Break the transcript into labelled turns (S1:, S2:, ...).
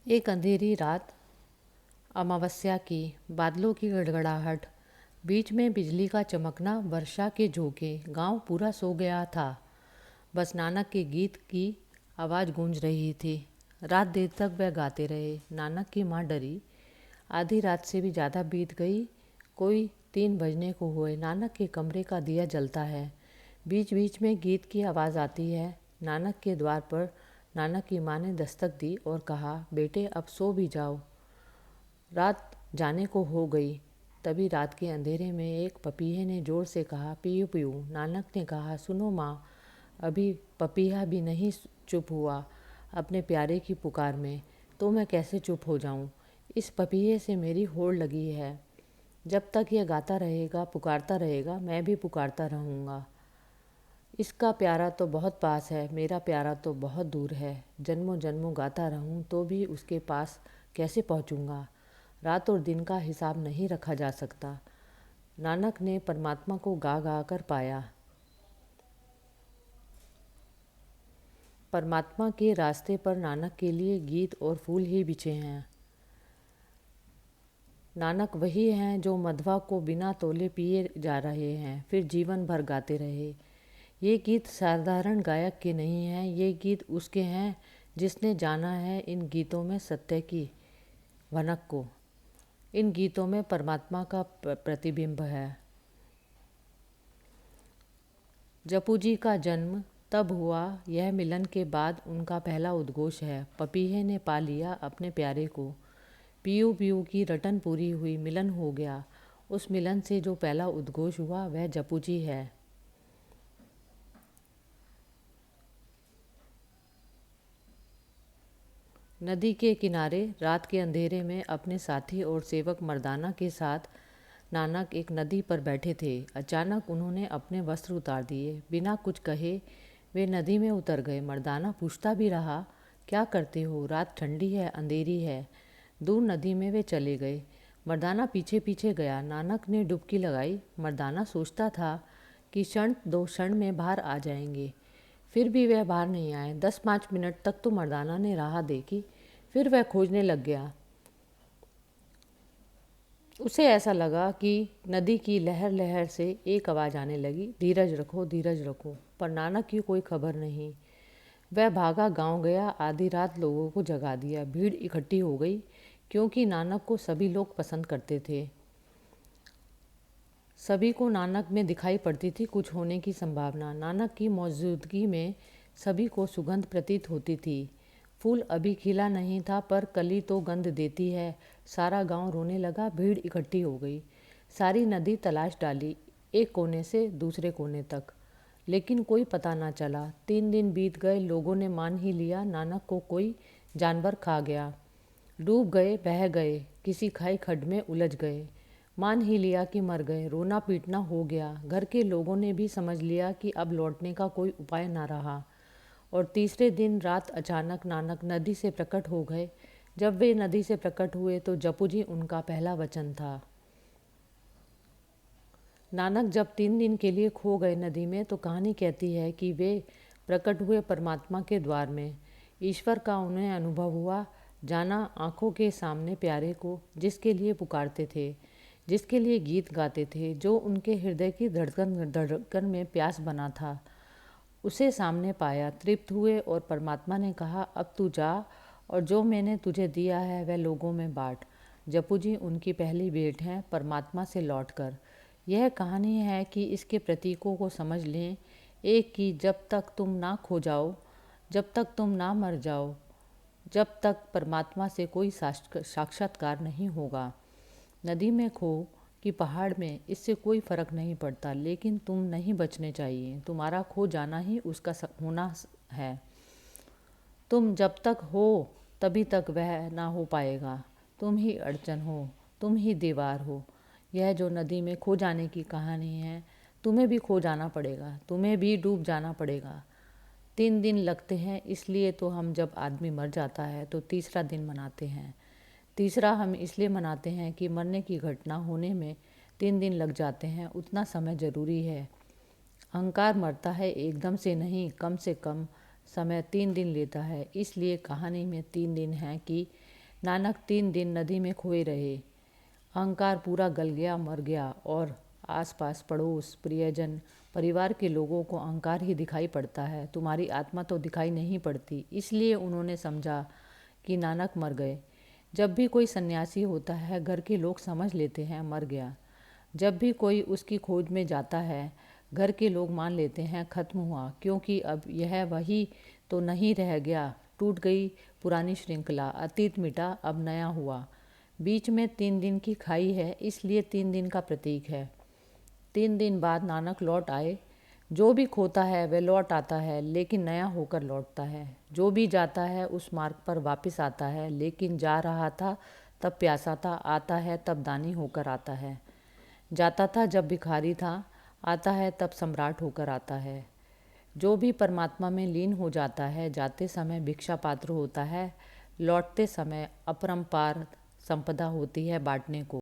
S1: एक अंधेरी रात, अमावस्या की, बादलों की गड़गड़ाहट, बीच में बिजली का चमकना, वर्षा के झोंके, गांव पूरा सो गया था। बस नानक के गीत की आवाज़ गूंज रही थी। रात देर तक वह गाते रहे। नानक की माँ डरी। आधी रात से भी ज़्यादा बीत गई। कोई 3 बजने को हुए। नानक के कमरे का दिया जलता है। बीच बीच में गीत की आवाज़ आती है। नानक के द्वार पर नानक की माँ ने दस्तक दी और कहा, बेटे अब सो भी जाओ, रात जाने को हो गई। तभी रात के अंधेरे में एक पपीहे ने ज़ोर से कहा, पीयू पीयू। नानक ने कहा, सुनो माँ, अभी पपीहा भी नहीं चुप हुआ अपने प्यारे की पुकार में, तो मैं कैसे चुप हो जाऊँ। इस पपीहे से मेरी होड़ लगी है। जब तक यह गाता रहेगा, पुकारता रहेगा, मैं भी पुकारता रहूँगा। इसका प्यारा तो बहुत पास है, मेरा प्यारा तो बहुत दूर है। जन्मों जन्मों गाता रहूं तो भी उसके पास कैसे पहुंचूंगा। रात और दिन का हिसाब नहीं रखा जा सकता। नानक ने परमात्मा को गा गा कर पाया। परमात्मा के रास्ते पर नानक के लिए गीत और फूल ही बिछे हैं। नानक वही हैं जो मधवा को बिना तोले पिए जा रहे हैं, फिर जीवन भर गाते रहे। ये गीत साधारण गायक के नहीं हैं, ये गीत उसके हैं जिसने जाना है इन गीतों में सत्य की भनक को। इन गीतों में परमात्मा का प्रतिबिंब है। जपू जी का जन्म तब हुआ, यह मिलन के बाद उनका पहला उद्घोष है। पपीहे ने पा लिया अपने प्यारे को। पीयू पीयू की रटन पूरी हुई, मिलन हो गया। उस मिलन से जो पहला उद्घोष हुआ वह जपू जी है। नदी के किनारे रात के अंधेरे में अपने साथी और सेवक मर्दाना के साथ नानक एक नदी पर बैठे थे। अचानक उन्होंने अपने वस्त्र उतार दिए। बिना कुछ कहे वे नदी में उतर गए। मर्दाना पूछता भी रहा, क्या करते हो, रात ठंडी है, अंधेरी है। दूर नदी में वे चले गए। मर्दाना पीछे पीछे गया। नानक ने डुबकी लगाई। मर्दाना सोचता था कि क्षण दो क्षण में बाहर आ जाएंगे, फिर भी वह बाहर नहीं आए। 10-5 मिनट तक तो मर्दाना ने राह देखी, फिर वह खोजने लग गया। उसे ऐसा लगा कि नदी की लहर लहर से एक आवाज़ आने लगी, धीरज रखो, धीरज रखो। पर नानक की कोई खबर नहीं। वह भागा गांव गया। आधी रात लोगों को जगा दिया। भीड़ इकट्ठी हो गई क्योंकि नानक को सभी लोग पसंद करते थे। सभी को नानक में दिखाई पड़ती थी कुछ होने की संभावना। नानक की मौजूदगी में सभी को सुगंध प्रतीत होती थी। फूल अभी खिला नहीं था पर कली तो गंध देती है। सारा गांव रोने लगा। भीड़ इकट्ठी हो गई। सारी नदी तलाश डाली, एक कोने से दूसरे कोने तक, लेकिन कोई पता ना चला। 3 दिन बीत गए। लोगों ने मान ही लिया नानक को कोई जानवर खा गया। डूब गए, बह गए, किसी खाई खड्ड में उलझ गए। मान ही लिया कि मर गए। रोना पीटना हो गया। घर के लोगों ने भी समझ लिया कि अब लौटने का कोई उपाय ना रहा। और तीसरे दिन रात अचानक नानक नदी से प्रकट हो गए। जब वे नदी से प्रकट हुए तो जपू जी उनका पहला वचन था। नानक जब 3 दिन के लिए खो गए नदी में तो कहानी कहती है कि वे प्रकट हुए परमात्मा के द्वार में। ईश्वर का उन्हें अनुभव हुआ, जाना आंखों के सामने प्यारे को, जिसके लिए पुकारते थे, जिसके लिए गीत गाते थे, जो उनके हृदय की धड़कन धड़कन में प्यास बना था, उसे सामने पाया, तृप्त हुए और परमात्मा ने कहा, अब तू जा और जो मैंने तुझे दिया है वह लोगों में बांट। जपू जी उनकी पहली भेंट हैं परमात्मा से लौटकर। यह कहानी है कि इसके प्रतीकों को समझ लें। एक कि जब तक तुम ना खो जाओ, जब तक तुम ना मर जाओ, जब तक परमात्मा से कोई साक्षात्कार नहीं होगा। नदी में खो कि पहाड़ में, इससे कोई फर्क नहीं पड़ता, लेकिन तुम नहीं बचने चाहिए। तुम्हारा खो जाना ही उसका होना है। तुम जब तक हो तभी तक वह ना हो पाएगा। तुम ही अड़चन हो, तुम ही दीवार हो। यह जो नदी में खो जाने की कहानी है, तुम्हें भी खो जाना पड़ेगा, तुम्हें भी डूब जाना पड़ेगा। 3 दिन लगते हैं, इसलिए तो हम जब आदमी मर जाता है तो तीसरा दिन मनाते हैं। तीसरा हम इसलिए मनाते हैं कि मरने की घटना होने में 3 दिन लग जाते हैं, उतना समय ज़रूरी है। अहंकार मरता है एकदम से नहीं, कम से कम समय 3 दिन लेता है। इसलिए कहानी में 3 दिन हैं कि नानक 3 दिन नदी में खोए रहे। अहंकार पूरा गल गया, मर गया और आसपास पड़ोस, प्रियजन, परिवार के लोगों को अहंकार ही दिखाई पड़ता है, तुम्हारी आत्मा तो दिखाई नहीं पड़ती। इसलिए उन्होंने समझा कि नानक मर गए। जब भी कोई सन्यासी होता है, घर के लोग समझ लेते हैं मर गया। जब भी कोई उसकी खोज में जाता है, घर के लोग मान लेते हैं खत्म हुआ, क्योंकि अब यह वही तो नहीं रह गया। टूट गई पुरानी श्रृंखला, अतीत मिटा, अब नया हुआ। बीच में 3 दिन की खाई है, इसलिए 3 दिन का प्रतीक है। 3 दिन बाद नानक लौट आए। जो भी खोता है वह लौट आता है, लेकिन नया होकर लौटता है। जो भी जाता है उस मार्ग पर वापस आता है, लेकिन जा रहा था तब प्यासा था, आता है तब दानी होकर आता है। जाता था जब भिखारी था, आता है तब सम्राट होकर आता है। जो भी परमात्मा में लीन हो जाता है, जाते समय भिक्षा पात्र होता है, लौटते समय अपरंपार संपदा होती है बांटने को।